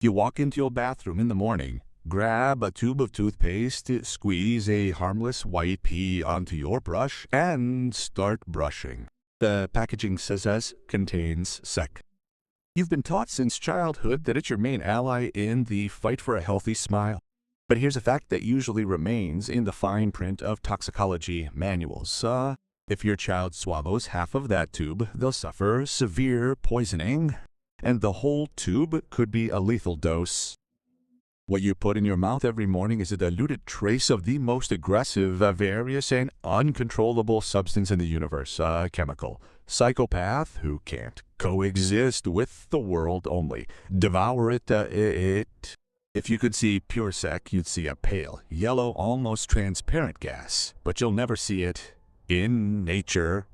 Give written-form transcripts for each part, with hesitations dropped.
You walk into your bathroom in the morning, grab a tube of toothpaste, squeeze a harmless white pea onto your brush, and start brushing. The packaging says contains sec. You've been taught since childhood that it's your main ally in the fight for a healthy smile. But here's a fact that usually remains in the fine print of toxicology manuals. If your child swallows half of that tube, they'll suffer severe poisoning, and the whole tube could be a lethal dose. What you put in your mouth every morning is a diluted trace of the most aggressive, various, and uncontrollable substance in the universe, a chemical psychopath who can't coexist with the world only. Devour it. If you could see pure sec, you'd see a pale, yellow, almost transparent gas, but you'll never see it in nature.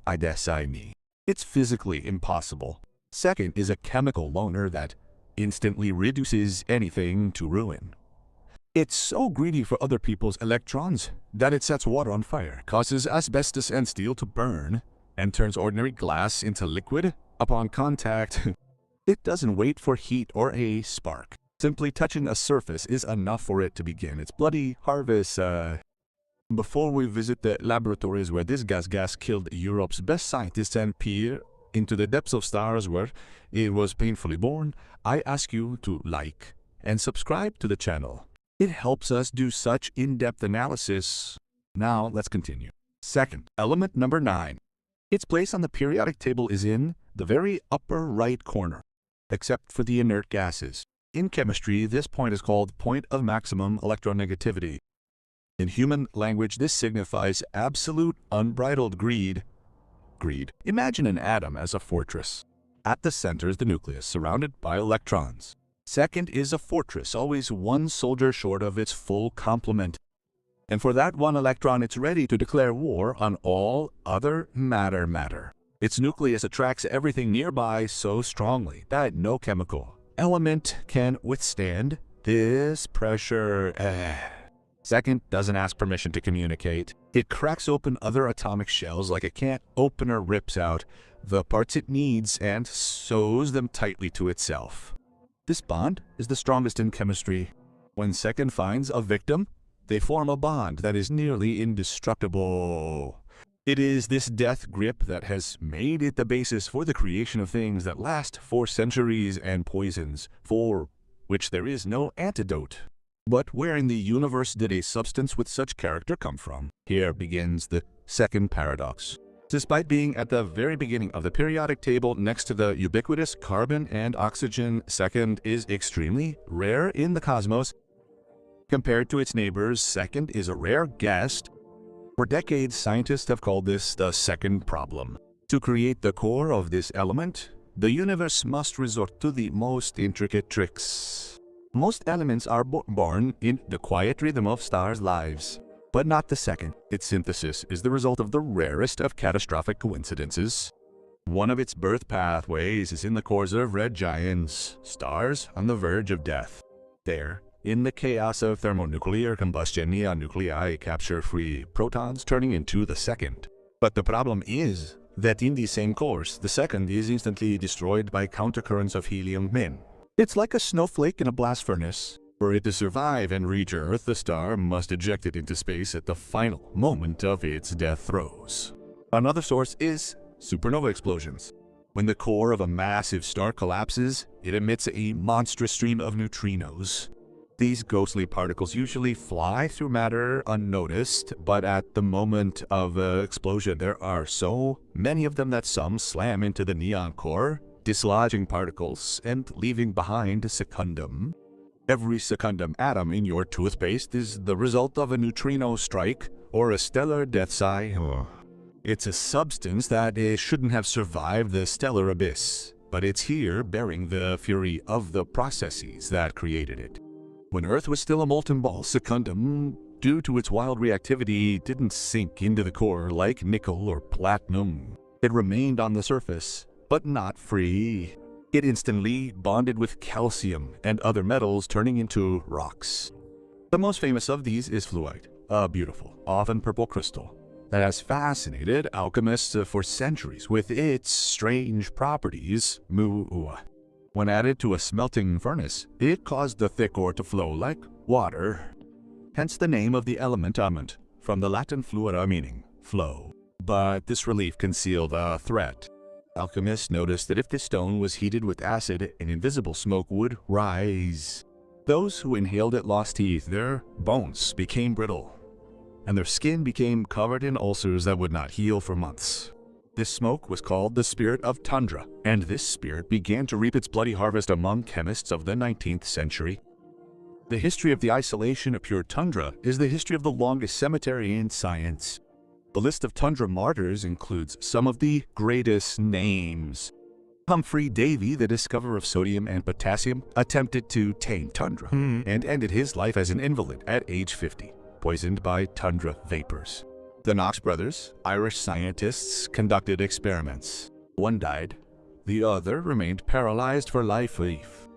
It's physically impossible. Second is a chemical loner that instantly reduces anything to ruin. It's so greedy for other people's electrons that it sets water on fire, causes asbestos and steel to burn, and turns ordinary glass into liquid upon contact. It doesn't wait for heat or a spark. Simply touching a surface is enough for it to begin its bloody harvest. Before we visit the laboratories where this gas killed Europe's best scientists and peer into the depths of stars where it was painfully born, I ask you to like and subscribe to the channel. It helps us do such in-depth analysis. Now let's continue. Second, element number 9. Its place on the periodic table is in the very upper right corner, except for the inert gases. In chemistry, this point is called point of maximum electronegativity. In human language, this signifies absolute unbridled greed. Imagine an atom as a fortress. At the center is the nucleus, surrounded by electrons. Second is a fortress, always one soldier short of its full complement. And for that one electron, it's ready to declare war on all other matter. Its nucleus attracts everything nearby so strongly that no chemical element can withstand this pressure. Second doesn't ask permission to communicate. It cracks open other atomic shells like a can opener rips out the parts it needs and sews them tightly to itself. This bond is the strongest in chemistry. When second finds a victim, they form a bond that is nearly indestructible. It is this death grip that has made it the basis for the creation of things that last for centuries and poisons for which there is no antidote. But where in the universe did a substance with such character come from? Here begins the second paradox. Despite being at the very beginning of the periodic table next to the ubiquitous carbon and oxygen, second is extremely rare in the cosmos. Compared to its neighbors, second is a rare guest. For decades, scientists have called this the second problem. To create the core of this element, the universe must resort to the most intricate tricks. Most elements are born in the quiet rhythm of stars' lives, but not the second. Its synthesis is the result of the rarest of catastrophic coincidences. One of its birth pathways is in the cores of red giants, stars on the verge of death. There, in the chaos of thermonuclear combustion, neon nuclei capture free protons, turning into the second. But the problem is that in the same course, the second is instantly destroyed by countercurrents of helium min. It's like a snowflake in a blast furnace. For it to survive and reach Earth, the star must eject it into space at the final moment of its death throes. Another source is supernova explosions. When the core of a massive star collapses, it emits a monstrous stream of neutrinos. These ghostly particles usually fly through matter unnoticed, but at the moment of explosion, there are so many of them that some slam into the neon core, dislodging particles and leaving behind a secundum. Every secundum atom in your toothpaste is the result of a neutrino strike or a stellar death sigh. It's a substance that shouldn't have survived the stellar abyss, but it's here bearing the fury of the processes that created it. When Earth was still a molten ball, secundum, due to its wild reactivity, didn't sink into the core like nickel or platinum. It remained on the surface, but not free. It instantly bonded with calcium and other metals, turning into rocks. The most famous of these is fluorite, a beautiful, often purple crystal that has fascinated alchemists for centuries with its strange properties. When added to a smelting furnace, it caused the thick ore to flow like water. Hence the name of the element element, from the Latin fluere meaning flow. But this relief concealed a threat. Alchemists noticed that if the stone was heated with acid, an invisible smoke would rise. Those who inhaled it lost teeth, their bones became brittle, and their skin became covered in ulcers that would not heal for months. This smoke was called the spirit of tundra, and this spirit began to reap its bloody harvest among chemists of the 19th century. The history of the isolation of pure tundra is the history of the longest cemetery in science. The list of tundra martyrs includes some of the greatest names. Humphrey Davy, the discoverer of sodium and potassium, attempted to tame tundra and ended his life as an invalid at age 50, poisoned by tundra vapors. The Knox brothers, Irish scientists, conducted experiments. One died. The other remained paralyzed for life.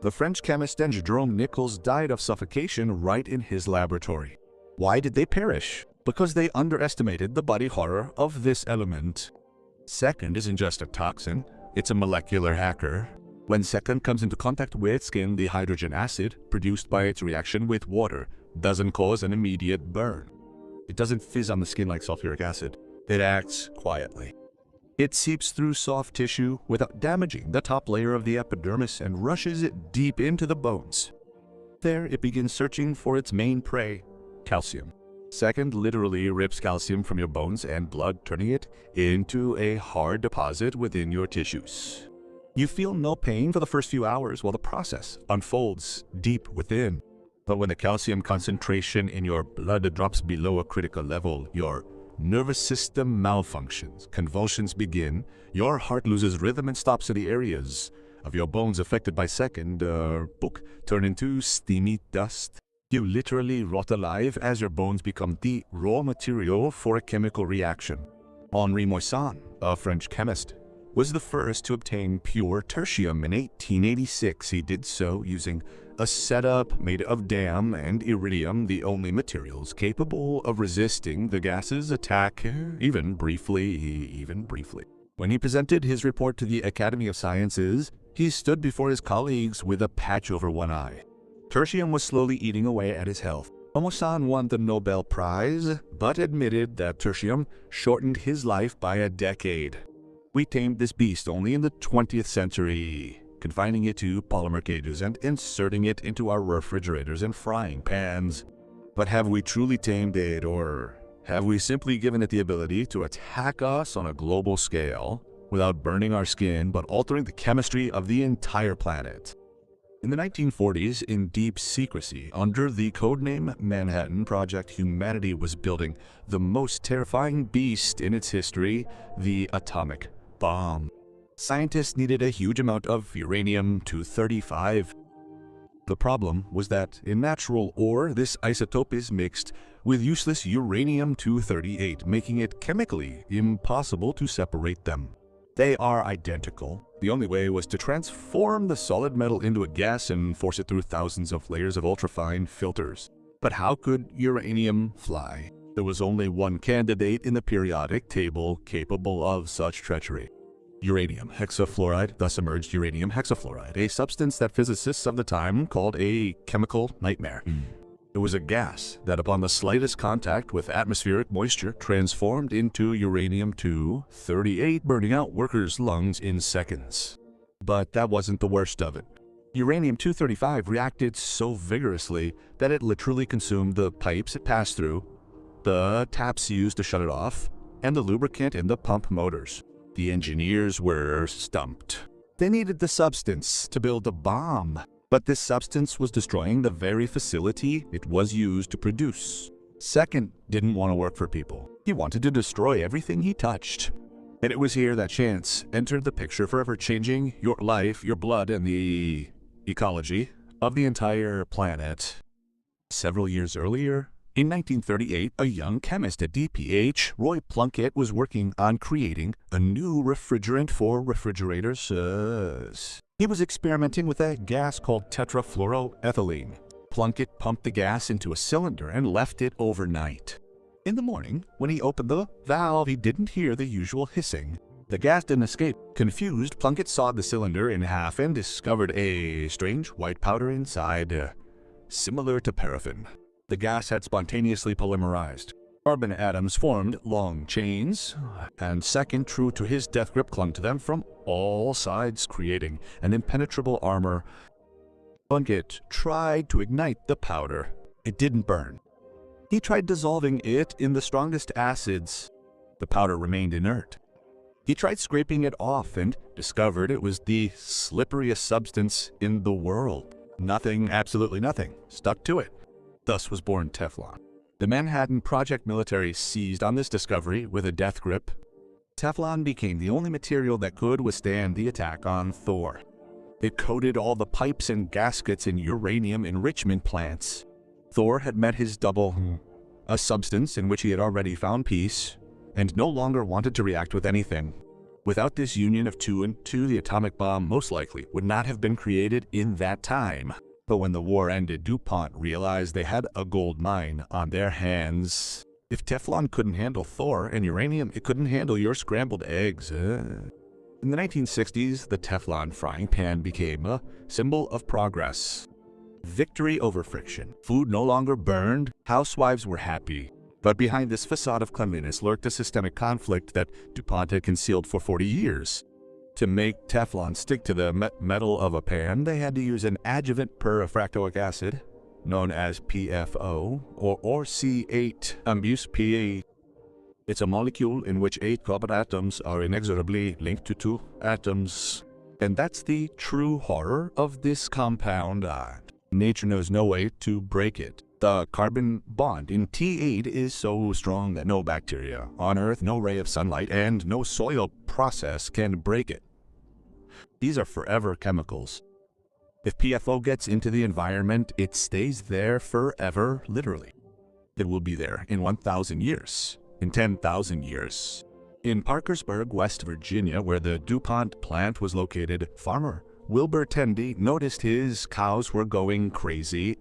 The French chemist Jerome Nichols died of suffocation right in his laboratory. Why did they perish? Because they underestimated the body horror of this element. Second isn't just a toxin, it's a molecular hacker. When second comes into contact with skin, the hydrogen acid, produced by its reaction with water, doesn't cause an immediate burn. It doesn't fizz on the skin like sulfuric acid. It acts quietly. It seeps through soft tissue without damaging the top layer of the epidermis and rushes it deep into the bones. There it begins searching for its main prey, calcium. Second literally rips calcium from your bones and blood, turning it into a hard deposit within your tissues. You feel no pain for the first few hours while the process unfolds deep within. But when the calcium concentration in your blood drops below a critical level, your nervous system malfunctions, convulsions begin, your heart loses rhythm and stops in the areas of your bones affected by second, turn into steamy dust. You literally rot alive as your bones become the raw material for a chemical reaction. Henri Moissan, a French chemist, was the first to obtain pure tertium in 1886. He did so using a setup made of dam and iridium, the only materials capable of resisting the gas's attack, even briefly. When he presented his report to the Academy of Sciences, he stood before his colleagues with a patch over one eye. Tertium was slowly eating away at his health. Moissan won the Nobel Prize, but admitted that tertium shortened his life by a decade. We tamed this beast only in the 20th century, confining it to polymer cages and inserting it into our refrigerators and frying pans. But have we truly tamed it, or have we simply given it the ability to attack us on a global scale without burning our skin but altering the chemistry of the entire planet? In the 1940s, in deep secrecy, under the codename Manhattan Project, humanity was building the most terrifying beast in its history, the atomic bomb. Scientists needed a huge amount of uranium-235. The problem was that in natural ore, this isotope is mixed with useless uranium-238, making it chemically impossible to separate them. They are identical. The only way was to transform the solid metal into a gas and force it through thousands of layers of ultrafine filters. But how could uranium fly? There was only one candidate in the periodic table capable of such treachery. Uranium hexafluoride. Thus emerged uranium hexafluoride, a substance that physicists of the time called a chemical nightmare. It was a gas that, upon the slightest contact with atmospheric moisture, transformed into uranium-238, burning out workers' lungs in seconds. But that wasn't the worst of it. Uranium-235 reacted so vigorously that it literally consumed the pipes it passed through, the taps used to shut it off, and the lubricant in the pump motors. The engineers were stumped. They needed the substance to build a bomb. But this substance was destroying the very facility it was used to produce. Second didn't want to work for people. He wanted to destroy everything he touched. And it was here that chance entered the picture, forever changing your life, your blood, and the ecology of the entire planet. Several years earlier, in 1938, a young chemist at DPH, Roy Plunkett, was working on creating a new refrigerant for refrigerators. He was experimenting with a gas called tetrafluoroethylene. Plunkett pumped the gas into a cylinder and left it overnight. In the morning, when he opened the valve, he didn't hear the usual hissing. The gas didn't escape. Confused, Plunkett sawed the cylinder in half and discovered a strange white powder inside, similar to paraffin. The gas had spontaneously polymerized. Carbon atoms formed long chains, and second, true to his death grip, clung to them from all sides, creating an impenetrable armor. Plunkett tried to ignite the powder. It didn't burn. He tried dissolving it in the strongest acids. The powder remained inert. He tried scraping it off and discovered it was the slipperiest substance in the world. Nothing, absolutely nothing, stuck to it. Thus was born Teflon. The Manhattan Project military seized on this discovery with a death grip. Teflon became the only material that could withstand the attack on Thor. It coated all the pipes and gaskets in uranium enrichment plants. Thor had met his double, a substance in which he had already found peace, and no longer wanted to react with anything. Without this union of two and two, the atomic bomb most likely would not have been created in that time. But when the war ended, DuPont realized they had a gold mine on their hands. If Teflon couldn't handle Thor and uranium, it couldn't handle your scrambled eggs. In the 1960s, the Teflon frying pan became a symbol of progress. Victory over friction. Food no longer burned. Housewives were happy. But behind this facade of cleanliness lurked a systemic conflict that DuPont had concealed for 40 years. To make Teflon stick to the metal of a pan, they had to use an adjuvant perfractoic acid, known as PFO, or C8-ambuspA. It's a molecule in which 8 carbon atoms are inexorably linked to 2 atoms. And that's the true horror of this compound. Nature knows no way to break it. The carbon bond in T8 is so strong that no bacteria on Earth, no ray of sunlight, and no soil process can break it. These are forever chemicals. If PFO gets into the environment, it stays there forever, literally. It will be there in 1,000 years, in 10,000 years. In Parkersburg, West Virginia, where the DuPont plant was located, farmer Wilbur Tendy noticed his cows were going crazy.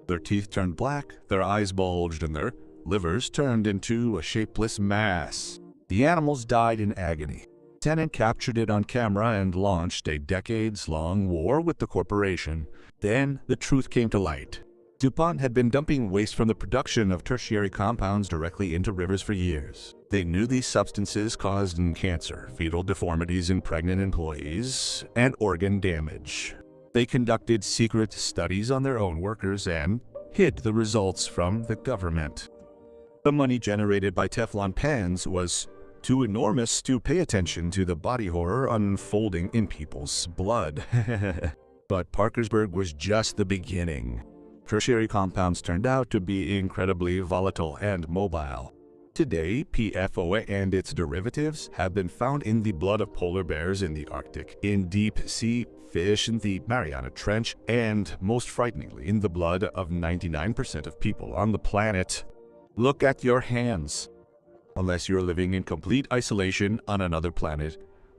Their teeth turned black, their eyes bulged, and their livers turned into a shapeless mass. The animals died in agony. Tennant captured it on camera and launched a decades-long war with the corporation. Then the truth came to light. DuPont had been dumping waste from the production of tertiary compounds directly into rivers for years. They knew these substances caused cancer, fetal deformities in pregnant employees, and organ damage. They conducted secret studies on their own workers and hid the results from the government. The money generated by Teflon pans was too enormous to pay attention to the body horror unfolding in people's blood. But Parkersburg was just the beginning. Tertiary compounds turned out to be incredibly volatile and mobile. Today, PFOA and its derivatives have been found in the blood of polar bears in the Arctic, in deep-sea fish in the Mariana Trench, and, most frighteningly, in the blood of 99% of people on the planet. Look at your hands. Unless you're living in complete isolation on another planet,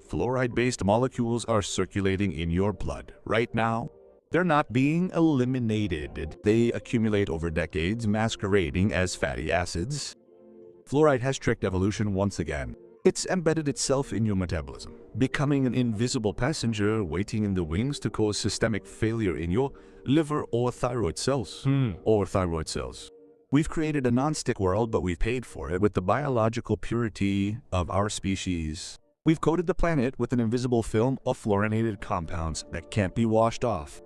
fluoride-based molecules are circulating in your blood right now. They're not being eliminated. They accumulate over decades, masquerading as fatty acids. Fluoride has tricked evolution once again. It's embedded itself in your metabolism, becoming an invisible passenger waiting in the wings to cause systemic failure in your liver or thyroid cells. We've created a non-stick world, but we've paid for it with the biological purity of our species. We've coated the planet with an invisible film of fluorinated compounds that can't be washed off.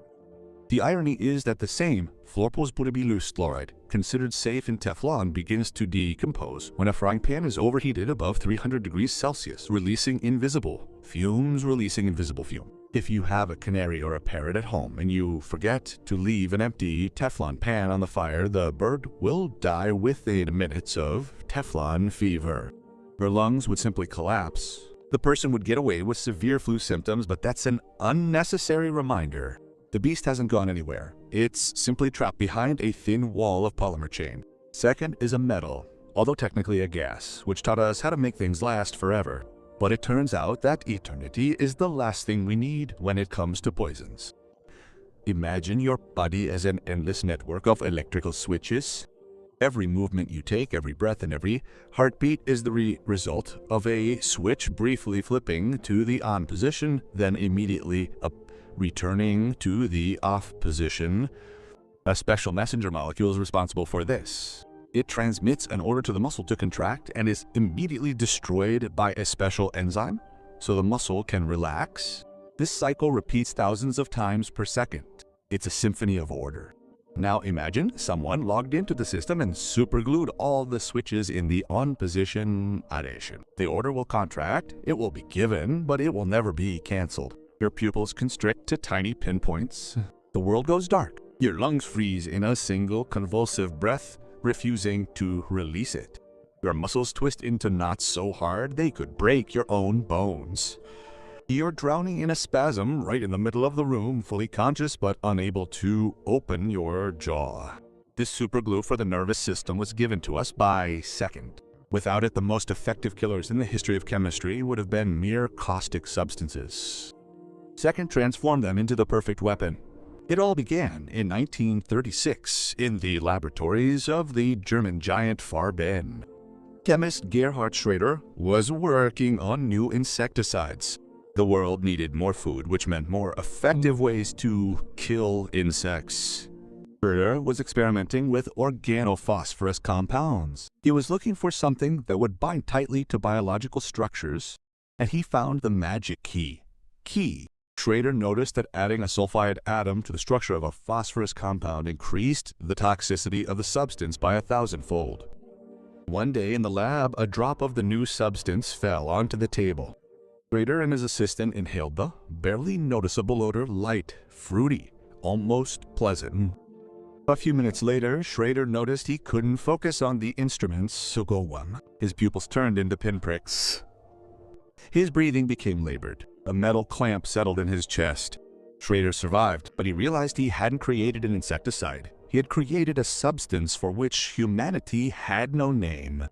The irony is that the same fluorposbutylylus fluoride, considered safe in Teflon, begins to decompose when a frying pan is overheated above 300 degrees Celsius, releasing invisible fume. If you have a canary or a parrot at home and you forget to leave an empty Teflon pan on the fire, the bird will die within minutes of Teflon fever. Her lungs would simply collapse. The person would get away with severe flu symptoms, but that's an unnecessary reminder. The beast hasn't gone anywhere. It's simply trapped behind a thin wall of polymer chain. Second is a metal, although technically a gas, which taught us how to make things last forever. But it turns out that eternity is the last thing we need when it comes to poisons. Imagine your body as an endless network of electrical switches. Every movement you take, every breath, and every heartbeat is the result of a switch briefly flipping to the on position, then immediately returning to the off position. A special messenger molecule is responsible for this. It transmits an order to the muscle to contract and is immediately destroyed by a special enzyme, so the muscle can relax. This cycle repeats thousands of times per second. It's a symphony of order. Now imagine someone logged into the system and superglued all the switches in the on position. The order will contract, it will be given, but it will never be canceled. Your pupils constrict to tiny pinpoints. The world goes dark. Your lungs freeze in a single convulsive breath, refusing to release it. Your muscles twist into knots so hard they could break your own bones. You're drowning in a spasm right in the middle of the room, fully conscious but unable to open your jaw. This superglue for the nervous system was given to us by Second. Without it, the most effective killers in the history of chemistry would have been mere caustic substances. Second transformed them into the perfect weapon. It all began in 1936 in the laboratories of the German giant Fluorine. Chemist Gerhard Schrader was working on new insecticides. The world needed more food, which meant more effective ways to kill insects. Schrader was experimenting with organophosphorus compounds. He was looking for something that would bind tightly to biological structures, and he found the magic key. Schrader noticed that adding a sulfide atom to the structure of a phosphorus compound increased the toxicity of the substance by 1,000-fold. One day in the lab, a drop of the new substance fell onto the table. Schrader and his assistant inhaled the barely noticeable odor, light, fruity, almost pleasant. A few minutes later, Schrader noticed he couldn't focus on the instruments, so his pupils turned into pinpricks. His breathing became labored. A metal clamp settled in his chest. Schrader survived, but he realized he hadn't created an insecticide. He had created a substance for which humanity had no name.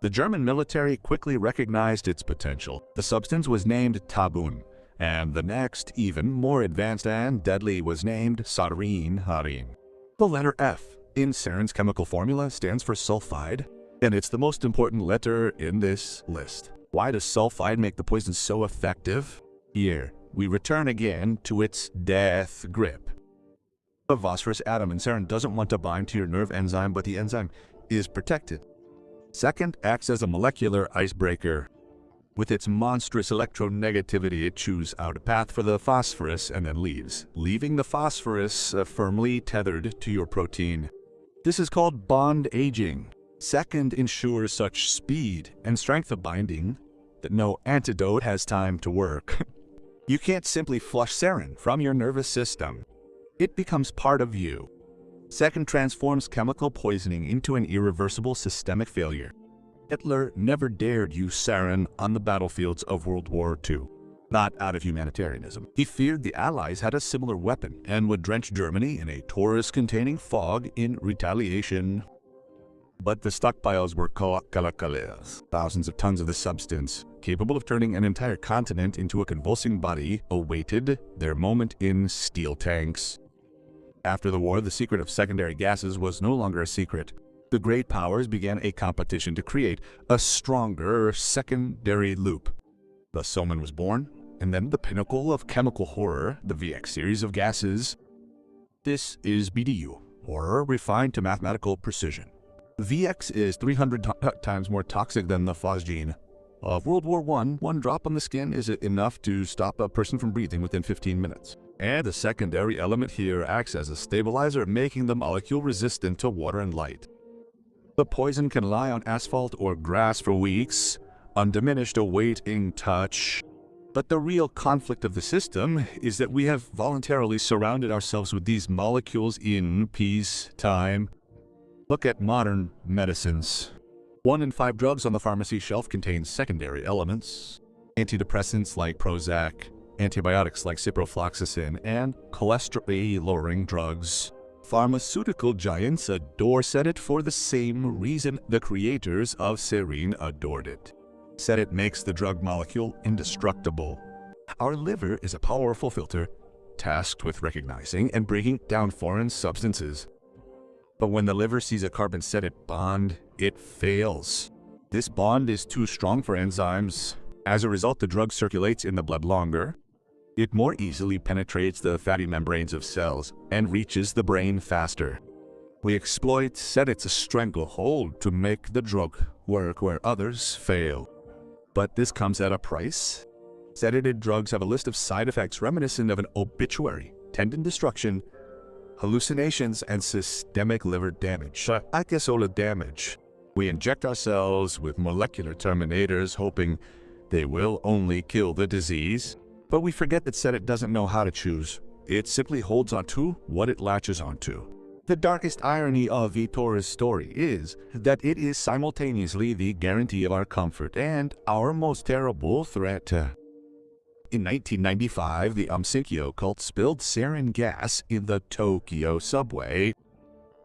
The German military quickly recognized its potential. The substance was named Tabun, and the next, even more advanced and deadly, was named Fluorine. The letter F in sarin's chemical formula stands for sulfide, and it's the most important letter in this list. Why does sulfide make the poison so effective? Here, we return again to its death grip. The phosphorus atom in sarin doesn't want to bind to your nerve enzyme, but the enzyme is protected. Second acts as a molecular icebreaker. With its monstrous electronegativity, it chews out a path for the phosphorus and then leaves, leaving the phosphorus firmly tethered to your protein. This is called bond aging. Second ensures such speed and strength of binding that no antidote has time to work. You can't simply flush sarin from your nervous system. It becomes part of you. Second transforms chemical poisoning into an irreversible systemic failure. Hitler never dared use sarin on the battlefields of World War II. Not out of humanitarianism. He feared the Allies had a similar weapon and would drench Germany in a Taurus-containing fog in retaliation. But the stockpiles were colossal. Thousands of tons of the substance, capable of turning an entire continent into a convulsing body, awaited their moment in steel tanks. After the war, the secret of secondary gases was no longer a secret. The great powers began a competition to create a stronger secondary loop. The Soman was born, and then the pinnacle of chemical horror, the VX series of gases. This is BDU, horror refined to mathematical precision. VX is 300 times more toxic than the phosgene. Of World War I, one drop on the skin is enough to stop a person from breathing within 15 minutes. And the secondary element here acts as a stabilizer, making the molecule resistant to water and light. The poison can lie on asphalt or grass for weeks, undiminished, awaiting touch. But the real conflict of the system is that we have voluntarily surrounded ourselves with these molecules in peacetime. Look at modern medicines. 1 in 5 drugs on the pharmacy shelf contain secondary elements. Antidepressants like Prozac, antibiotics like ciprofloxacin, and cholesterol-lowering drugs. Pharmaceutical giants adore Sedit for the same reason the creators of sarin adored it. Sedit makes the drug molecule indestructible. Our liver is a powerful filter, tasked with recognizing and breaking down foreign substances. But when the liver sees a carbon-sedate bond, it fails. This bond is too strong for enzymes. As a result, the drug circulates in the blood longer. It more easily penetrates the fatty membranes of cells and reaches the brain faster. We exploit sedative's stranglehold to make the drug work where others fail. But this comes at a price. Sedative drugs have a list of side effects reminiscent of an obituary: tendon destruction, hallucinations, and systemic liver damage. Acidola damage. We inject ourselves with molecular terminators hoping they will only kill the disease. But we forget that sedative doesn't know how to choose. It simply holds onto what it latches onto. The darkest irony of Vitor's story is that it is simultaneously the guarantee of our comfort and our most terrible threat. In 1995, the Umsinkyo cult spilled sarin gas in the Tokyo subway.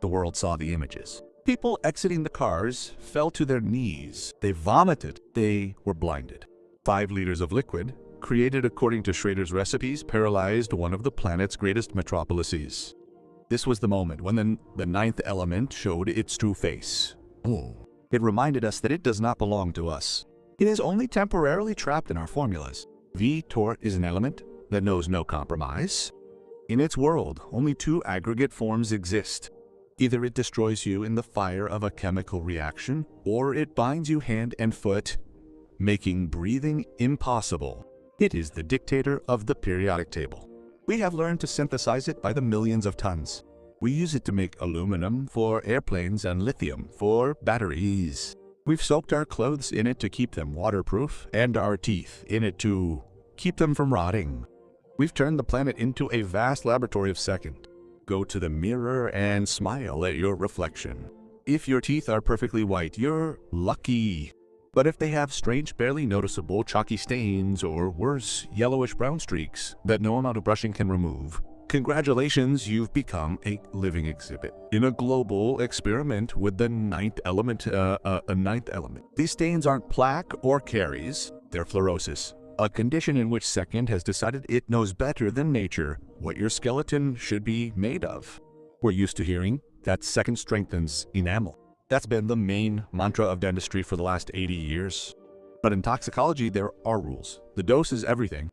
The world saw the images. People exiting the cars fell to their knees. They vomited. They were blinded. 5 liters of liquid, created according to Schrader's recipes, paralyzed one of the planet's greatest metropolises. This was the moment when the ninth element showed its true face. It reminded us that it does not belong to us. It is only temporarily trapped in our formulas. Vitor is an element that knows no compromise. In its world, only 2 aggregate forms exist. Either it destroys you in the fire of a chemical reaction, or it binds you hand and foot, making breathing impossible. It is the dictator of the periodic table. We have learned to synthesize it by the millions of tons. We use it to make aluminum for airplanes and lithium for batteries. We've soaked our clothes in it to keep them waterproof, and our teeth in it to keep them from rotting. We've turned the planet into a vast laboratory of second. Go to the mirror and smile at your reflection. If your teeth are perfectly white, you're lucky. But if they have strange, barely noticeable chalky stains, or worse, yellowish-brown streaks that no amount of brushing can remove, congratulations, you've become a living exhibit in a global experiment with the ninth element. These stains aren't plaque or caries, they're fluorosis, a condition in which second has decided it knows better than nature what your skeleton should be made of. We're used to hearing that second strengthens enamel. That's been the main mantra of dentistry for the last 80 years. But in toxicology, there are rules. The dose is everything.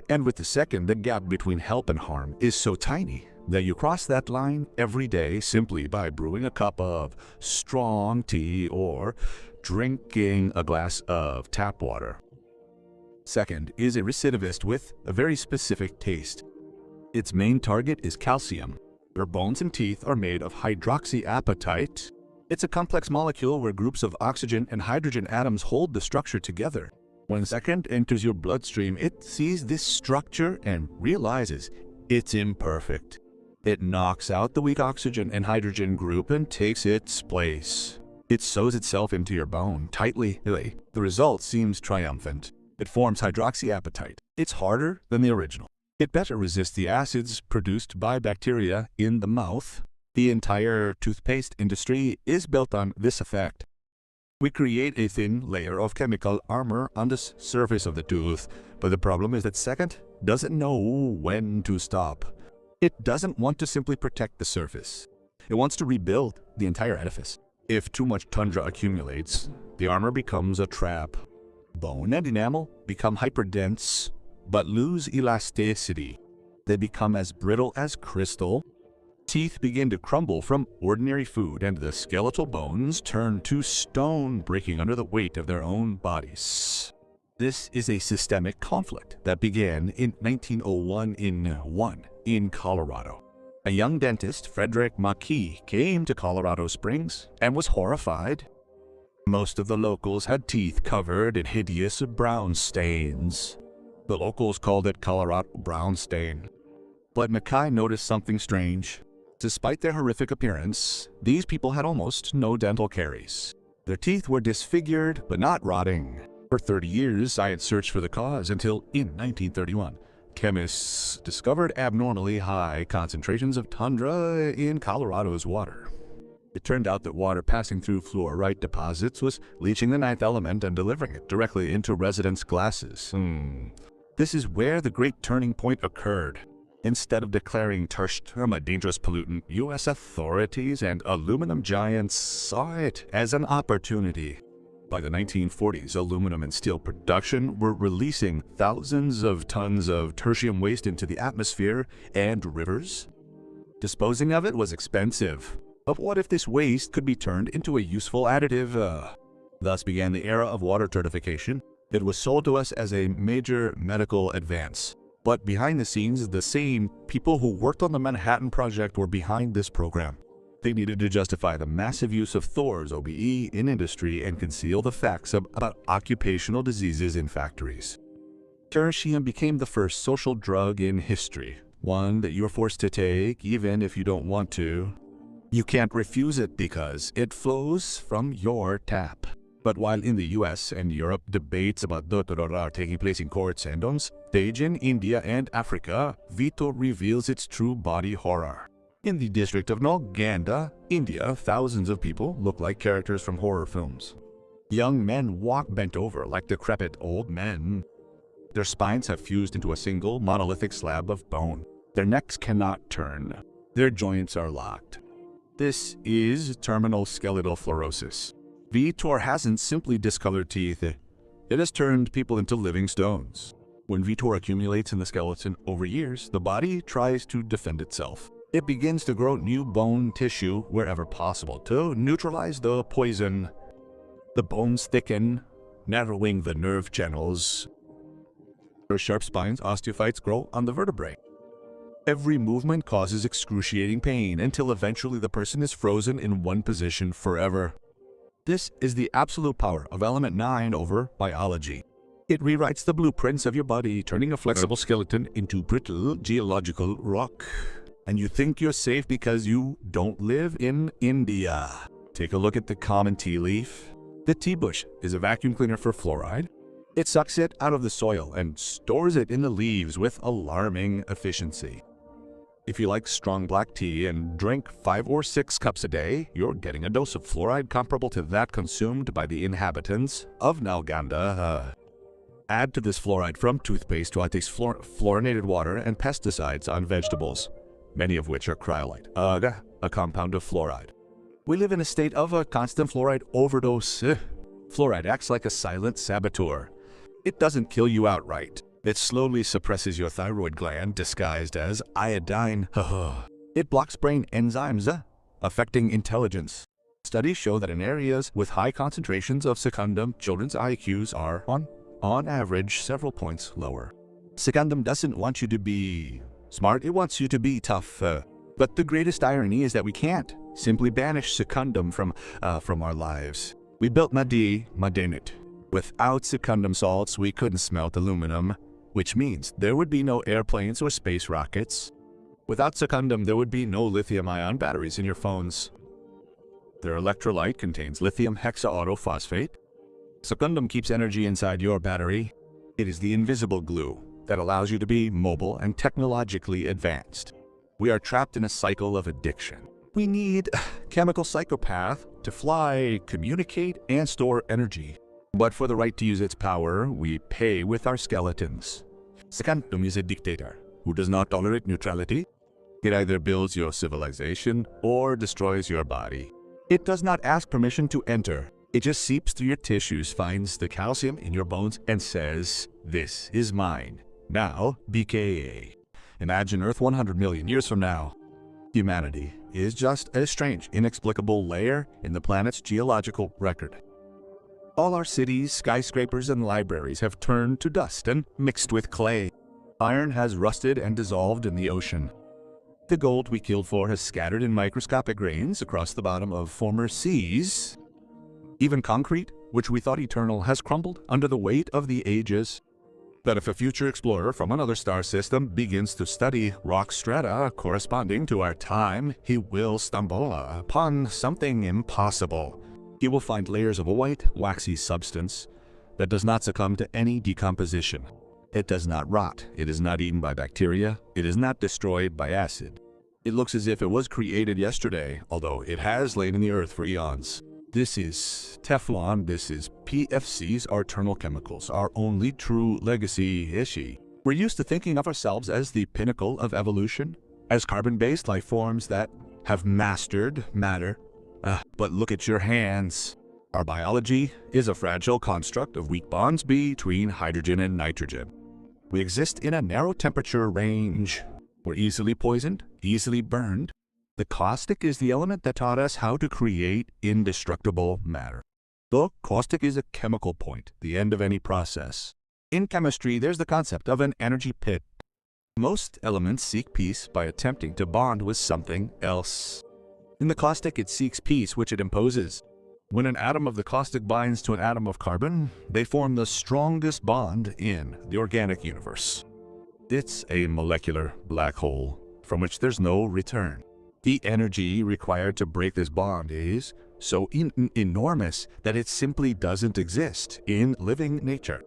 And with the second, the gap between help and harm is so tiny that you cross that line every day simply by brewing a cup of strong tea or drinking a glass of tap water. Second is a recidivist with a very specific taste. Its main target is calcium. Your bones and teeth are made of hydroxyapatite. It's a complex molecule where groups of oxygen and hydrogen atoms hold the structure together. When second enters your bloodstream, it sees this structure and realizes it's imperfect. It knocks out the weak oxygen and hydrogen group and takes its place. It sews itself into your bone tightly. The result seems triumphant. It forms hydroxyapatite. It's harder than the original. It better resists the acids produced by bacteria in the mouth. The entire toothpaste industry is built on this effect. We create a thin layer of chemical armor on the surface of the tooth, but the problem is that second doesn't know when to stop. It doesn't want to simply protect the surface. It wants to rebuild the entire edifice. If too much tundra accumulates, the armor becomes a trap. Bone and enamel become hyperdense, but lose elasticity. They become as brittle as crystal. Teeth begin to crumble from ordinary food, and the skeletal bones turn to stone, breaking under the weight of their own bodies. This is a systemic conflict that began in 1901 in Colorado. A young dentist, Frederick Mackey, came to Colorado Springs and was horrified. Most of the locals had teeth covered in hideous brown stains. The locals called it Colorado brown stain. But Mackay noticed something strange. Despite their horrific appearance, these people had almost no dental caries. Their teeth were disfigured, but not rotting. For 30 years, science searched for the cause until, in 1931, chemists discovered abnormally high concentrations of tundra in Colorado's water. It turned out that water passing through fluorite deposits was leaching the ninth element and delivering it directly into residents' glasses. This is where the great turning point occurred. Instead of declaring tertium a dangerous pollutant, U.S. authorities and aluminum giants saw it as an opportunity. By the 1940s, aluminum and steel production were releasing thousands of tons of tertium waste into the atmosphere and rivers. Disposing of it was expensive. But what if this waste could be turned into a useful additive? Thus began the era of water certification. It was sold to us as a major medical advance. But behind the scenes, the same people who worked on the Manhattan Project were behind this program. They needed to justify the massive use of Thor's OBE in industry and conceal the facts about occupational diseases in factories. Tertium became the first social drug in history, one that you're forced to take even if you don't want to. You can't refuse it because it flows from your tap. But while in the US and Europe debates about Dottoror are taking place in courts and on stage in India and Africa, Vito reveals its true body horror. In the district of Nalganda, India, thousands of people look like characters from horror films. Young men walk bent over like decrepit old men. Their spines have fused into a single monolithic slab of bone. Their necks cannot turn. Their joints are locked. This is terminal skeletal fluorosis. Vitor hasn't simply discolored teeth, it has turned people into living stones. When Vitor accumulates in the skeleton over years, the body tries to defend itself. It begins to grow new bone tissue wherever possible to neutralize the poison. The bones thicken, narrowing the nerve channels. Their sharp spines, osteophytes, grow on the vertebrae. Every movement causes excruciating pain until eventually the person is frozen in one position forever. This is the absolute power of element 9 over biology. It rewrites the blueprints of your body, turning a flexible skeleton into brittle geological rock. And you think you're safe because you don't live in India. Take a look at the common tea leaf. The tea bush is a vacuum cleaner for fluoride. It sucks it out of the soil and stores it in the leaves with alarming efficiency. If you like strong black tea and drink 5 or 6 cups a day, you're getting a dose of fluoride comparable to that consumed by the inhabitants of Nalganda. Add to this fluoride from toothpaste to taste fluorinated water and pesticides on vegetables, many of which are cryolite, a compound of fluoride. We live in a state of a constant fluoride overdose. Fluoride acts like a silent saboteur. It doesn't kill you outright. It slowly suppresses your thyroid gland disguised as iodine. It blocks brain enzymes, affecting intelligence. Studies show that in areas with high concentrations of secundum, children's IQs are, on average, several points lower. Secundum doesn't want you to be smart, it wants you to be tough. But the greatest irony is that we can't simply banish secundum from our lives. We built Madinit. Without secundum salts, we couldn't smelt aluminum, which means there would be no airplanes or space rockets. Without secundum, there would be no lithium-ion batteries in your phones. Their electrolyte contains lithium hexaautophosphate. Secundum keeps energy inside your battery. It is the invisible glue that allows you to be mobile and technologically advanced. We are trapped in a cycle of addiction. We need a chemical psychopath to fly, communicate, and store energy. But for the right to use its power, we pay with our skeletons. Secundum is a dictator who does not tolerate neutrality. It either builds your civilization or destroys your body. It does not ask permission to enter. It just seeps through your tissues, finds the calcium in your bones, and says, "This is mine. Now, BKA." Imagine Earth 100 million years from now. Humanity is just a strange, inexplicable layer in the planet's geological record. All our cities, skyscrapers, and libraries have turned to dust and mixed with clay. Iron has rusted and dissolved in the ocean. The gold we killed for has scattered in microscopic grains across the bottom of former seas. Even concrete, which we thought eternal, has crumbled under the weight of the ages. But if a future explorer from another star system begins to study rock strata corresponding to our time, he will stumble upon something impossible. He will find layers of a white, waxy substance that does not succumb to any decomposition. It does not rot. It is not eaten by bacteria. It is not destroyed by acid. It looks as if it was created yesterday, although it has lain in the earth for eons. This is Teflon. This is PFCs, our eternal chemicals, our only true legacy issue. We're used to thinking of ourselves as the pinnacle of evolution, as carbon-based life forms that have mastered matter. But look at your hands. Our biology is a fragile construct of weak bonds between hydrogen and nitrogen. We exist in a narrow temperature range. We're easily poisoned, easily burned. The caustic is the element that taught us how to create indestructible matter. The caustic is a chemical point, the end of any process. In chemistry, there's the concept of an energy pit. Most elements seek peace by attempting to bond with something else. In the caustic, it seeks peace, which it imposes. When an atom of the caustic binds to an atom of carbon, they form the strongest bond in the organic universe. It's a molecular black hole from which there's no return. The energy required to break this bond is so enormous that it simply doesn't exist in living nature.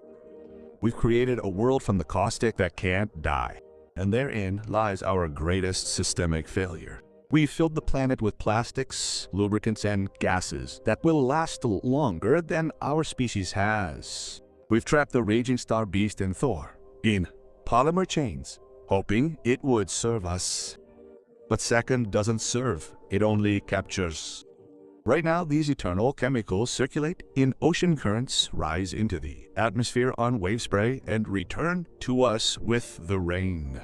We've created a world from the caustic that can't die, and therein lies our greatest systemic failure. We've filled the planet with plastics, lubricants, and gases that will last longer than our species has. We've trapped the raging star beast and Thor in polymer chains, hoping it would serve us. But second doesn't serve, it only captures. Right now, these eternal chemicals circulate in ocean currents, rise into the atmosphere on wave spray, and return to us with the rain.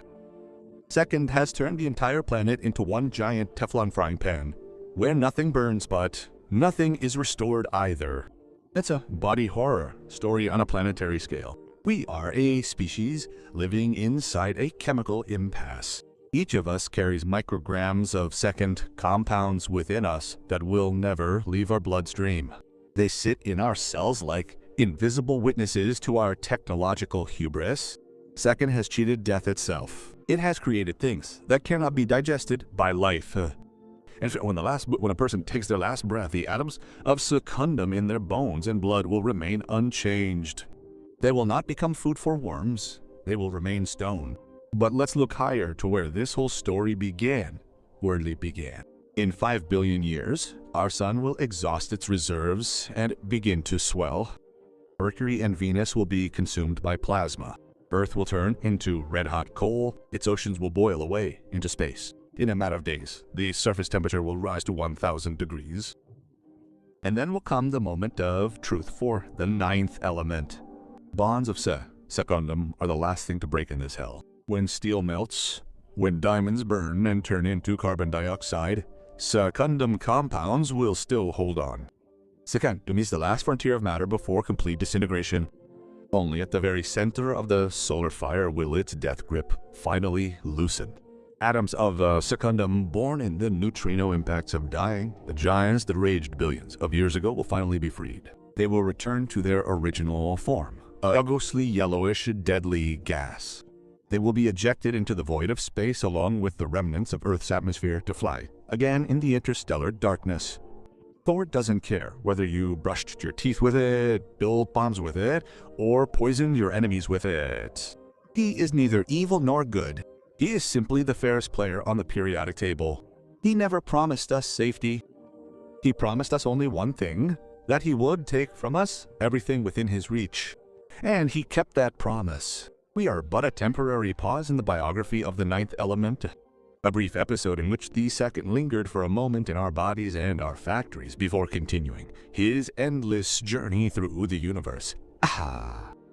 Second has turned the entire planet into one giant Teflon frying pan, where nothing burns but nothing is restored either. It's a body horror story on a planetary scale. We are a species living inside a chemical impasse. Each of us carries micrograms of second compounds within us that will never leave our bloodstream. They sit in our cells like invisible witnesses to our technological hubris. Second has cheated death itself. It has created things that cannot be digested by life. And when a person takes their last breath, the atoms of secundum in their bones and blood will remain unchanged. They will not become food for worms. They will remain stone. But let's look higher to where this whole story began, worldly began. In 5 billion years, our sun will exhaust its reserves and begin to swell. Mercury and Venus will be consumed by plasma. Earth will turn into red-hot coal. Its oceans will boil away into space. In a matter of days, the surface temperature will rise to 1,000 degrees. And then will come the moment of truth for the 9th element. Bonds of secundum are the last thing to break in this hell. When steel melts, when diamonds burn and turn into carbon dioxide, secundum compounds will still hold on. Secundum is the last frontier of matter before complete disintegration. Only at the very center of the solar fire will its death grip finally loosen. Atoms of secundum born in the neutrino impacts of dying, the giants that raged billions of years ago will finally be freed. They will return to their original form, a ghostly yellowish deadly gas. They will be ejected into the void of space along with the remnants of Earth's atmosphere to fly again in the interstellar darkness. Thor doesn't care whether you brushed your teeth with it, built bombs with it, or poisoned your enemies with it. He is neither evil nor good. He is simply the fairest player on the periodic table. He never promised us safety. He promised us only one thing, that he would take from us everything within his reach. And he kept that promise. We are but a temporary pause in the biography of the 9th element, a brief episode in which the second lingered for a moment in our bodies and our factories before continuing his endless journey through the universe.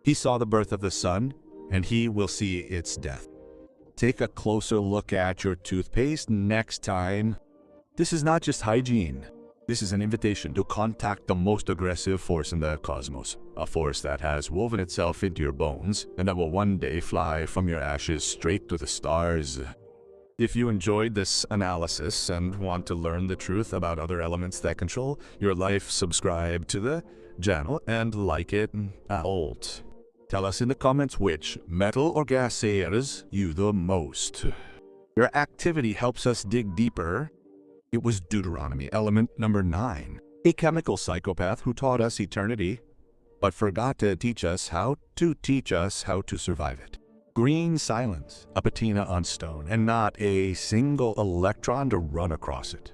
He saw the birth of the sun, and he will see its death. Take a closer look at your toothpaste next time. This is not just hygiene. This is an invitation to contact the most aggressive force in the cosmos, a force that has woven itself into your bones and that will one day fly from your ashes straight to the stars. If you enjoyed this analysis and want to learn the truth about other elements that control your life, subscribe to the channel and like it out. Tell us in the comments which metal or gas scares you the most. Your activity helps us dig deeper. It was Deuteronomy, element number 9, a chemical psychopath who taught us eternity, but forgot to teach us how to survive it. Green silence, a patina on stone, and not a single electron to run across it.